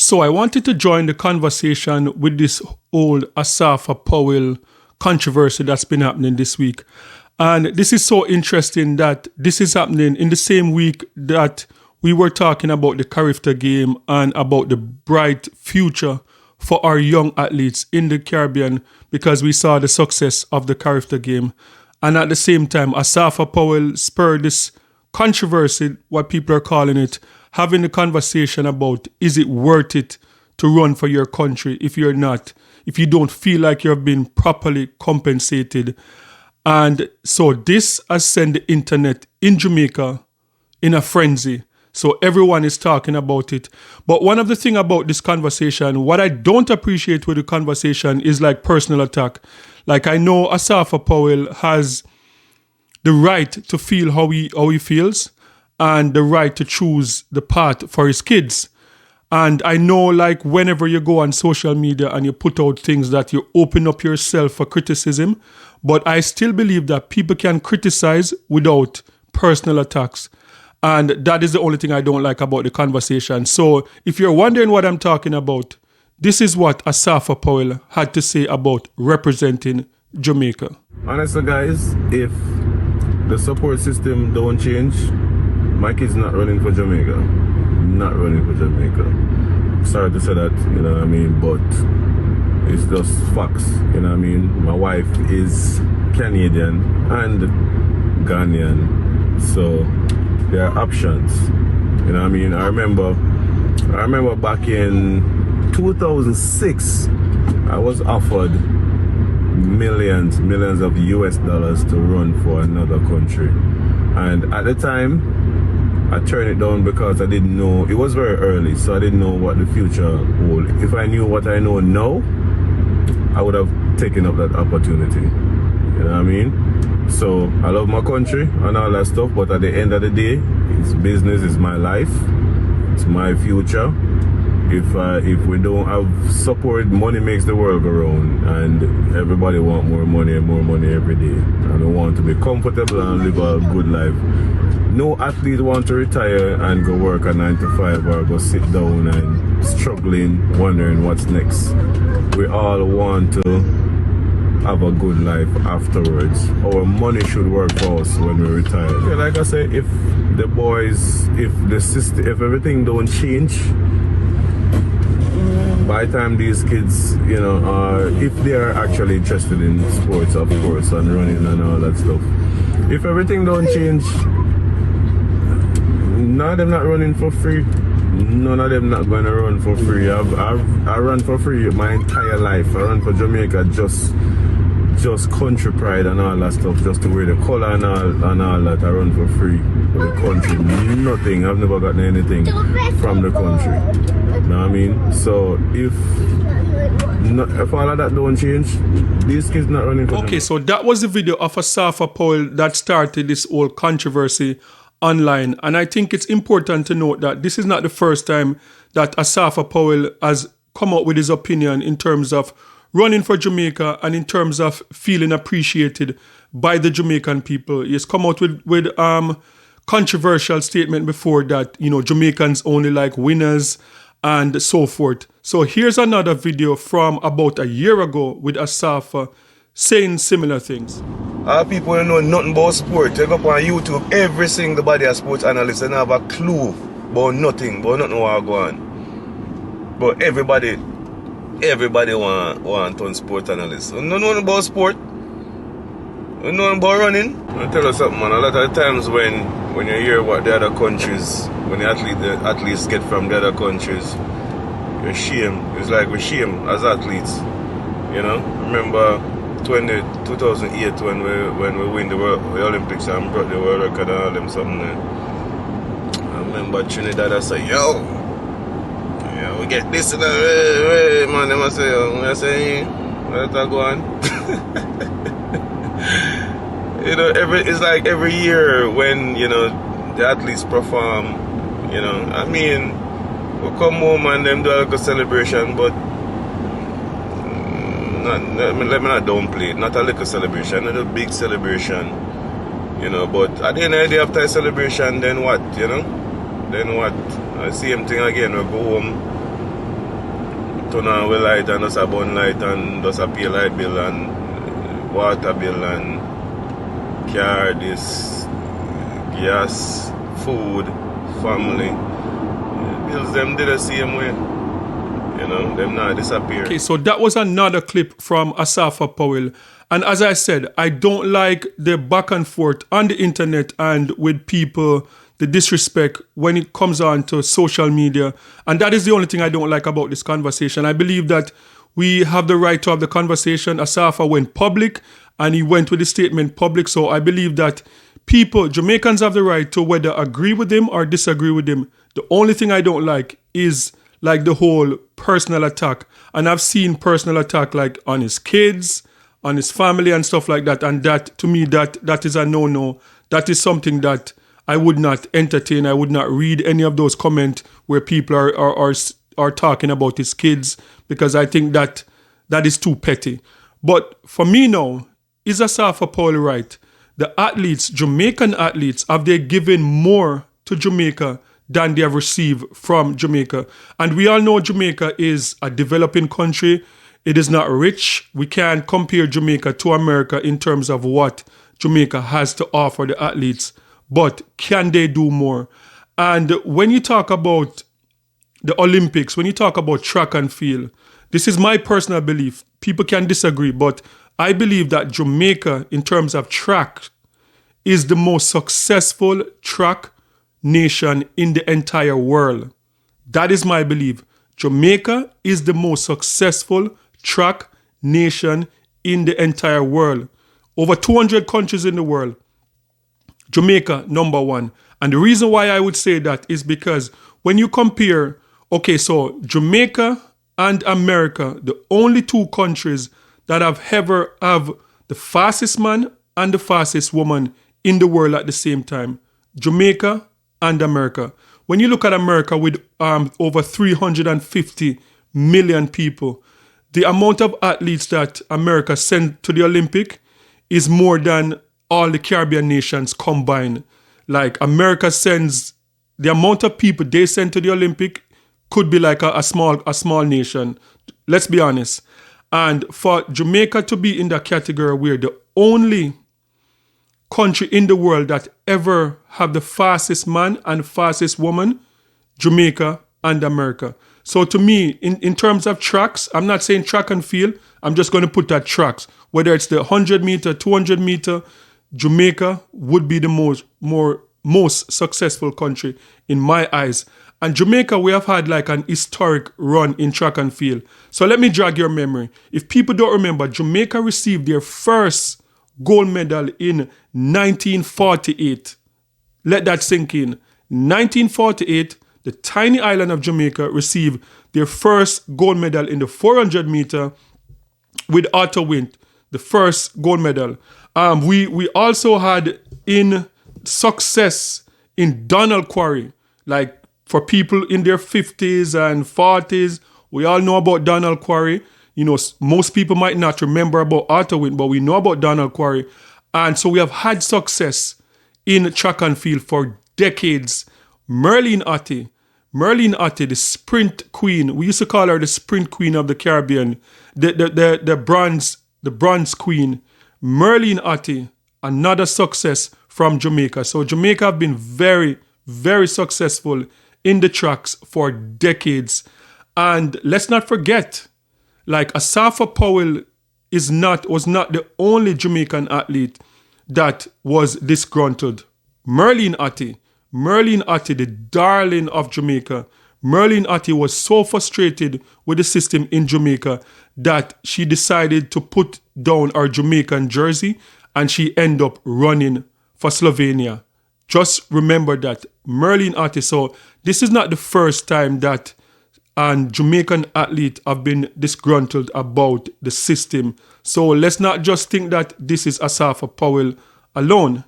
So I wanted to join the conversation with this old Asafa Powell controversy that's been happening this week. And this is so interesting that this is happening in the same week that we were talking about the Carib game and about the bright future for our young athletes in the Caribbean because we saw the success of the Carib game. And at the same time, Asafa Powell spurred this controversy, what people are calling it, having a conversation about is it worth it to run for your country if you don't feel like you're being properly compensated. And so this has sent the internet in Jamaica in a frenzy. So everyone is talking about it. But one of the things about this conversation, what I don't appreciate with the conversation is like personal attack. Like I know Asafa Powell has the right to feel how he feels and the right to choose the path for his kids. And I know like whenever you go on social media and you put out things that you open up yourself for criticism, but I still believe that people can criticize without personal attacks. And that is the only thing I don't like about the conversation. So if you're wondering what I'm talking about, this is what Asafa Powell had to say about representing Jamaica. Honestly, guys, if the support system don't change, my kid's not running for Jamaica. Not running for Jamaica. Sorry to say that, you know what I mean, but it's just facts, you know what I mean. My wife is Canadian and Ghanaian, so there are options, you know what I mean. I remember back in 2006, I was offered millions of US dollars to run for another country, and at the time I turned it down because I didn't know, it was very early, so I didn't know what the future hold. If I knew what I know now, I would have taken up that opportunity, you know what I mean. So I love my country and all that stuff, but at the end of the day, it's business, it's my life, it's my future. If we don't have support, money makes the world go round, and everybody want more money every day, and we want to be comfortable and live a good life. No athlete want to retire and go work a 9 to 5 or go sit down and struggling, wondering what's next. We all want to have a good life afterwards. Our money should work for us when we retire. Yeah, like I say, if the boys, if the system, if everything don't change, by the time these kids, you know, if they are actually interested in sports, of course, and running and all that stuff, if everything don't change, none of them not running for free. None of them not going to run for free. I run for free my entire life. I run for Jamaica just country pride and all that stuff, just to wear the color and all that. I run for free for the country. Nothing. I've never gotten anything from the country. You know what I mean? So if all of that don't change, these kids not running for Okay, so that was the video of Asafa Powell that started this whole controversy online. And I think it's important to note that this is not the first time that Asafa Powell has come out with his opinion in terms of running for Jamaica and in terms of feeling appreciated by the Jamaican people. He has come out with controversial statement before that, you know, Jamaicans only like winners and so forth. So here's another video from about a year ago with Asafa saying similar things. People don't know nothing about sport. Take up on YouTube, every single body a sports analyst and have a clue about nothing what go on. But everybody want turn sport analyst. You know nothing about sport. You know nothing about running. I'll tell you something, man. A lot of times when you hear what the other countries, when the athletes get from the other countries, you're shame. It's like we're shame as athletes. You know? Remember 2008 when we win the Olympics and brought the world record and all them something. I remember Trinidad, I say, yo, we get this and that, man, them I say, let that go on. You know, it's like every year when, you know, the athletes perform, you know, I mean, we come home and them do a little celebration, but let me not downplay it, not a little celebration, not a big celebration, you know, but at the end of the day after a celebration, then what, you know? Then what? Same thing again, we go home, turn on we light and just a bun light and just a pay light bill and water bill and car, this, gas, food, family. Bills them did the same way. You know, them not disappear. Okay, so that was another clip from Asafa Powell. And as I said, I don't like the back and forth on the internet and with people, the disrespect when it comes on to social media. And that is the only thing I don't like about this conversation. I believe that we have the right to have the conversation. Asafa went public and he went with the statement public. So I believe that people, Jamaicans, have the right to whether agree with him or disagree with him. The only thing I don't like is like the whole personal attack. And I've seen personal attack like on his kids, on his family and stuff like that. And that, to me, that is a no-no. That is something that I would not entertain. I would not read any of those comments where people are talking about his kids, because I think that is too petty. But for me now, is Asafa Powell right? The athletes, Jamaican athletes, have they given more to Jamaica than they have received from Jamaica? And we all know Jamaica is a developing country. It is not rich. We can't compare Jamaica to America in terms of what Jamaica has to offer the athletes. But can they do more? And when you talk about the Olympics, when you talk about track and field, this is my personal belief. People can disagree, but I believe that Jamaica, in terms of track, is the most successful track nation in the entire world. That is my belief. Jamaica is the most successful track nation in the entire world. Over 200 countries in the world. Jamaica, number one. And the reason why I would say that is because when you compare, okay, so Jamaica and America, the only two countries that have ever have the fastest man and the fastest woman in the world at the same time. Jamaica and America. When you look at America with over 350 million people, the amount of athletes that America sent to the Olympic is more than all the Caribbean nations combined. Like America sends, the amount of people they send to the Olympic could be like a small nation. Let's be honest. And for Jamaica to be in that category where the only country in the world that ever have the fastest man and fastest woman, Jamaica and America. So to me, in terms of tracks, I'm not saying track and field, I'm just going to put that tracks. Whether it's the 100 meter, 200 meter, Jamaica would be the most successful country in my eyes. And Jamaica, we have had like an historic run in track and field. So let me jog your memory. If people don't remember, Jamaica received their first gold medal in 1948. Let that sink in. 1948, the tiny island of Jamaica received their first gold medal in the 400 meter with Otto Wint, the first gold medal. We also had in success in Donald Quarry, like for people in their 50s and 40s, we all know about Donald Quarry. You know, most people might not remember about Otto Wint, but we know about Donald Quarry. And so we have had success in track and field for decades. Merlene Ottey, the sprint queen. We used to call her the sprint queen of the Caribbean, the bronze queen. Merlene Ottey, another success from Jamaica. So Jamaica have been very, very successful in the tracks for decades. And let's not forget, like Asafa Powell was not the only Jamaican athlete that was disgruntled. Merlene Ottey, the darling of Jamaica. Merlene Ottey was so frustrated with the system in Jamaica that she decided to put down her Jamaican jersey and she ended up running for Slovenia. Just remember that. Merlene Ottey. So this is not the first time that an Jamaican athlete have been disgruntled about the system. So let's not just think that this is Asafa Powell alone.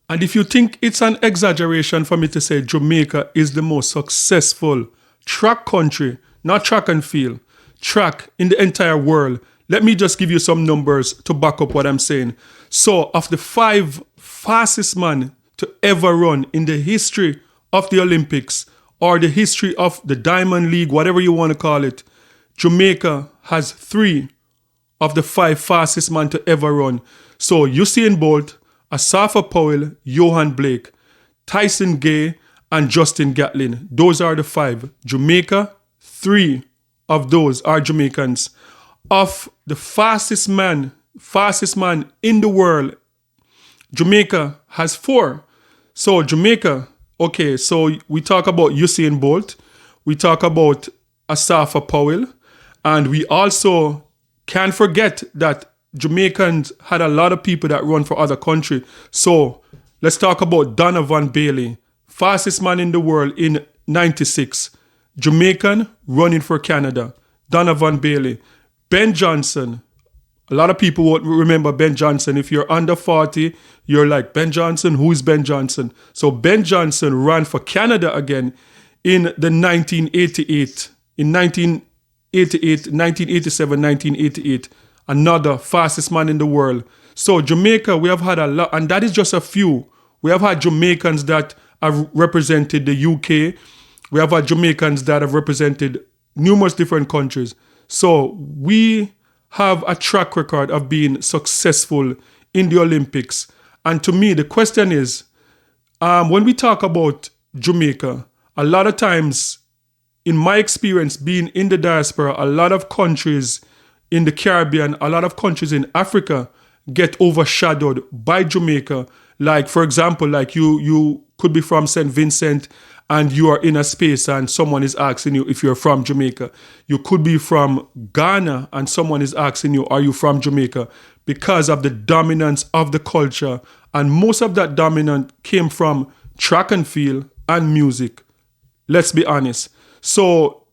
And if you think it's an exaggeration for me to say Jamaica is the most successful track country, not track and field, track in the entire world, let me just give you some numbers to back up what I'm saying. So of the 5 fastest men to ever run in the history of the Olympics or the history of the Diamond League, whatever you want to call it, Jamaica has 3 of the 5 fastest men to ever run. So Usain Bolt, Asafa Powell, Johan Blake, Tyson Gay, and Justin Gatlin. Those are the 5. Jamaica, 3 of those are Jamaicans. Of the fastest man in the world, Jamaica has 4. So Jamaica, okay, so we talk about Usain Bolt, we talk about Asafa Powell, and we also can't forget that Jamaicans had a lot of people that run for other countries. So let's talk about Donovan Bailey, fastest man in the world in 96. Jamaican running for Canada. Donovan Bailey. Ben Johnson. A lot of people won't remember Ben Johnson. If you're under 40, you're like, Ben Johnson? Who is Ben Johnson? So Ben Johnson ran for Canada again in the 1988. In 1987, 1988. Another fastest man in the world. So Jamaica, we have had a lot, and that is just a few. We have had Jamaicans that have represented the UK. We have had Jamaicans that have represented numerous different countries. So we have a track record of being successful in the Olympics. And to me, the question is, when we talk about Jamaica, a lot of times, in my experience being in the diaspora, a lot of countries in the Caribbean, a lot of countries in Africa get overshadowed by Jamaica. Like, for example, like you could be from St. Vincent and you are in a space and someone is asking you if you're from Jamaica. You could be from Ghana and someone is asking you, are you from Jamaica? Because of the dominance of the culture. And most of that dominance came from track and field and music. Let's be honest. So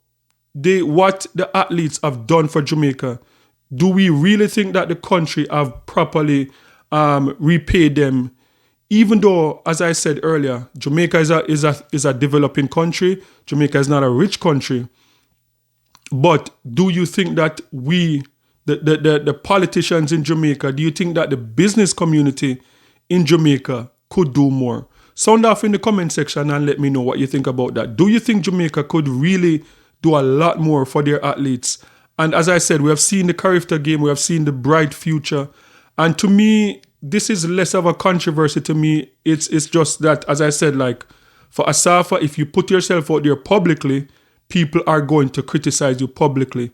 what the athletes have done for Jamaica, do we really think that the country have properly repaid them? Even though, as I said earlier, Jamaica is a developing country. Jamaica is not a rich country. But do you think that the politicians in Jamaica, do you think that the business community in Jamaica could do more? Sound off in the comment section and let me know what you think about that. Do you think Jamaica could really do a lot more for their athletes? And as I said, we have seen the Carib game, we have seen the bright future. And to me, this is less of a controversy to me. It's just that, as I said, like for Asafa, if you put yourself out there publicly, people are going to criticize you publicly.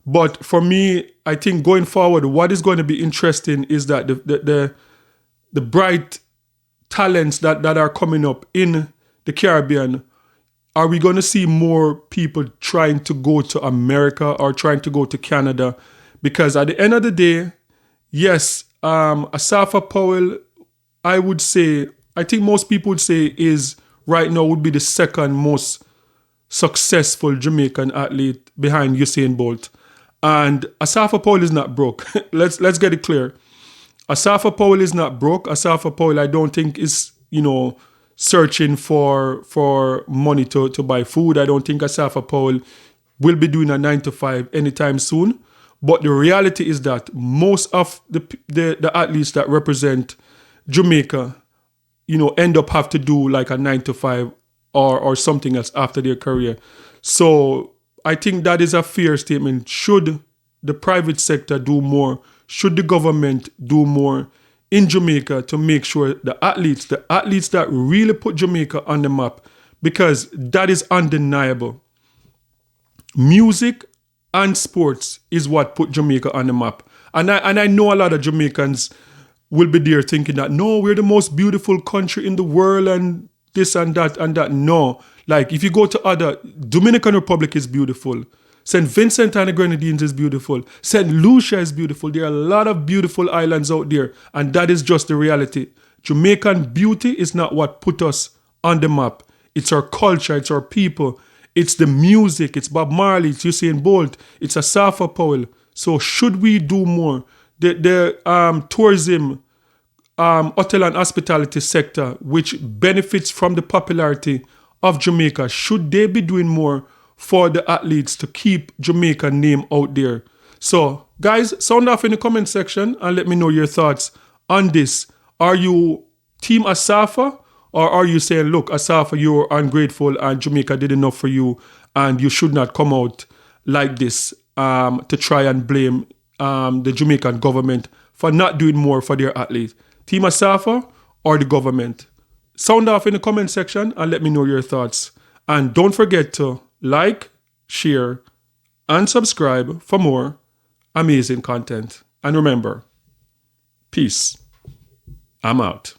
But for me, I think going forward, what is going to be interesting is that the bright talents that are coming up in the Caribbean, are we going to see more people trying to go to America or trying to go to Canada? Because at the end of the day, yes, Asafa Powell, I think most people would say is right now would be the second most successful Jamaican athlete behind Usain Bolt. And Asafa Powell is not broke. Let's get it clear. Asafa Powell is not broke. Asafa Powell, I don't think is, searching for money to buy food. I don't think Asafa Powell will be doing a 9-to-5 anytime soon. But the reality is that most of the athletes that represent Jamaica, end up have to do like a 9-to-5 or something else after their career. So I think that is a fair statement. Should the private sector do more? Should the government do more in Jamaica to make sure the athletes that really put Jamaica on the map? Because that is undeniable. Music and sports is what put Jamaica on the map. And I know a lot of Jamaicans will be there thinking that, no, we're the most beautiful country in the world and this and that and that. No. Like, if you go to Dominican Republic is beautiful. St. Vincent and the Grenadines is beautiful. St. Lucia is beautiful. There are a lot of beautiful islands out there. And that is just the reality. Jamaican beauty is not what put us on the map. It's our culture. It's our people. It's the music. It's Bob Marley. It's Usain Bolt. It's Asafa Powell. So should we do more? The tourism, hotel and hospitality sector, which benefits from the popularity of Jamaica, should they be doing more for the athletes to keep Jamaica name out there? So guys, sound off in the comment section and let me know your thoughts on this. Are you Team Asafa? Or are you saying, look, Asafa, you're ungrateful and Jamaica did enough for you and you should not come out like this to try and blame the Jamaican government for not doing more for their athletes. Team Asafa or the government? Sound off in the comment section and let me know your thoughts. And don't forget to like, share, and subscribe for more amazing content. And remember, peace. I'm out.